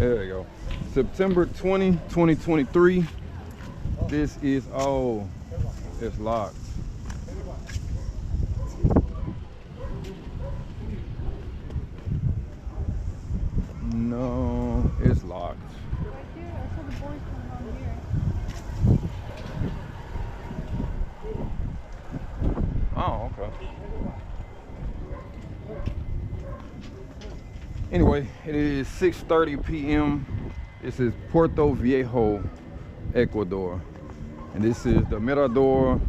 There you go. September 20, 2023. This is, oh, it's locked. No, it's locked. Right there, I saw the boys coming on here. Oh, okay. Anyway, it is 6:30 p.m. This is Portoviejo, Ecuador. And this is the Mirador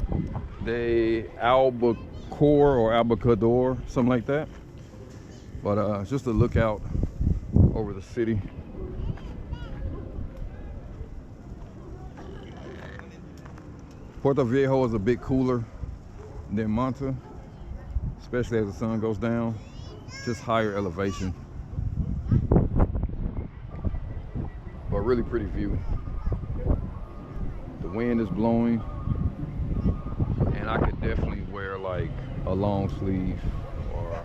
de Albacor or Albacador, something like that. But it's just a lookout over the city. Portoviejo is a bit cooler than Manta, especially as the sun goes down. Just higher elevation. But really pretty view. The wind is blowing, and I could definitely wear like a long sleeve or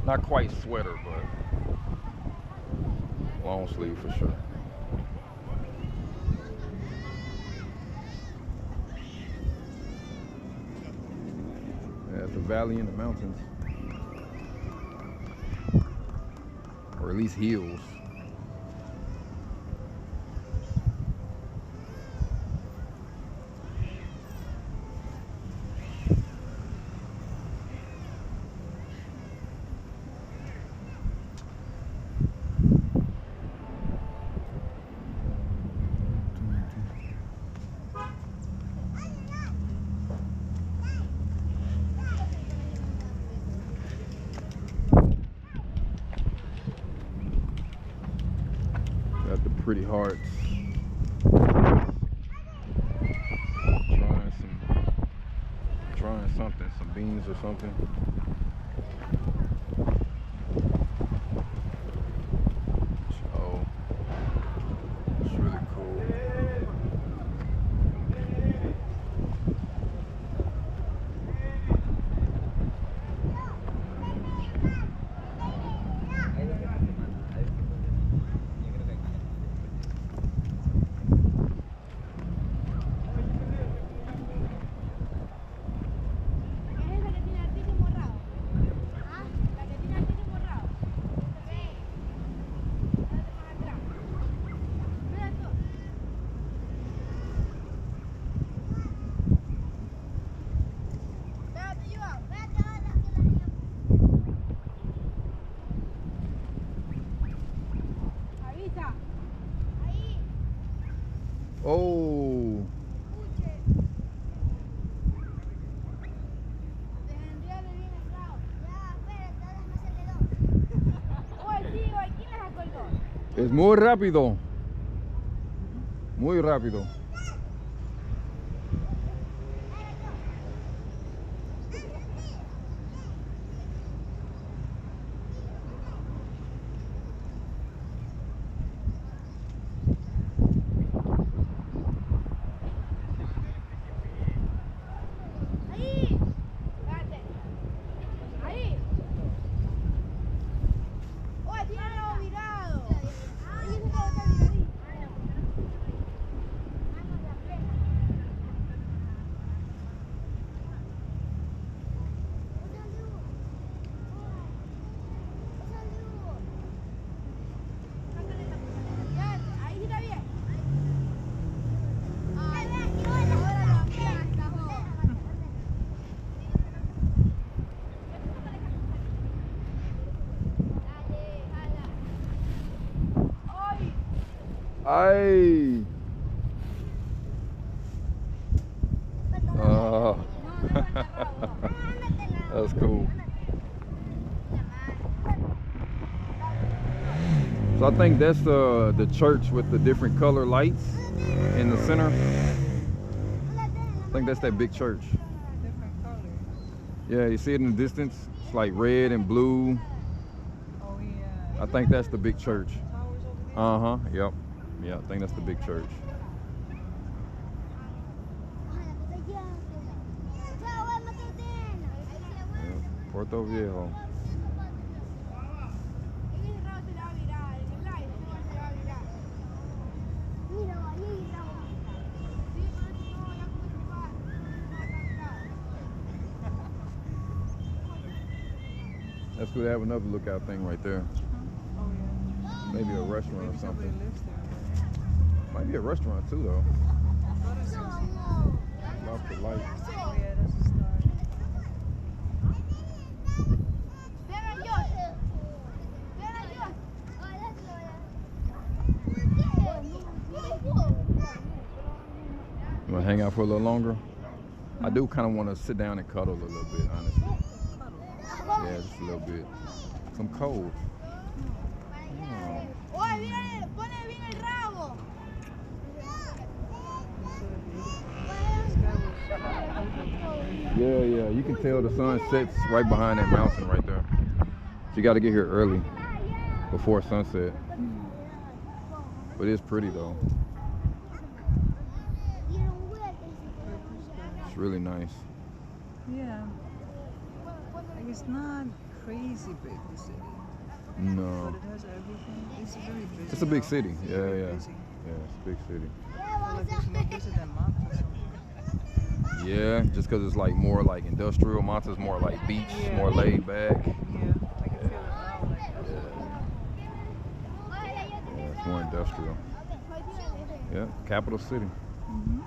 not quite sweater, but long sleeve for sure. There's a valley in the mountains, or at least hills. Got the pretty hearts. Trying something, some beans or something. Oh, it's really cool. Oh. Es muy rápido. Muy rápido. Ay. Oh. That's cool. So I think that's the church with the different color lights in the center. I think that's that big church. Different colors. Yeah, you see it in the distance? It's like red and blue. Oh yeah. I think that's the big church. Towers over there. Uh-huh, yep. Yeah, I think that's the big church. Yeah, Portoviejo. That's good. They have another lookout thing right there. Oh yeah. Maybe a restaurant or Maybe somebody something. lives there. Might be a restaurant too, though. I thought I saw something. Off the light. Oh yeah, that's a star. You want to hang out for a little longer? I do kind of want to sit down and cuddle a little bit, honestly. Yeah, just a little bit. I'm cold. Yeah, yeah. You can tell the sun sets right behind that mountain right there. So you got to get here early, before sunset. But it's pretty though. It's really nice. Yeah. Like it's not crazy big, the city. No. But it has everything. It's very busy. It's a big now. city. It's Yeah, very yeah. busy. Yeah, it's a big city. I feel like it's more busy than Manta or something. Yeah, just because it's like more like industrial. Monta's more like beach, Yeah. more laid back. Yeah, I can feel it now. Like Yeah, it's more industrial. Yeah, capital city. Mm-hmm.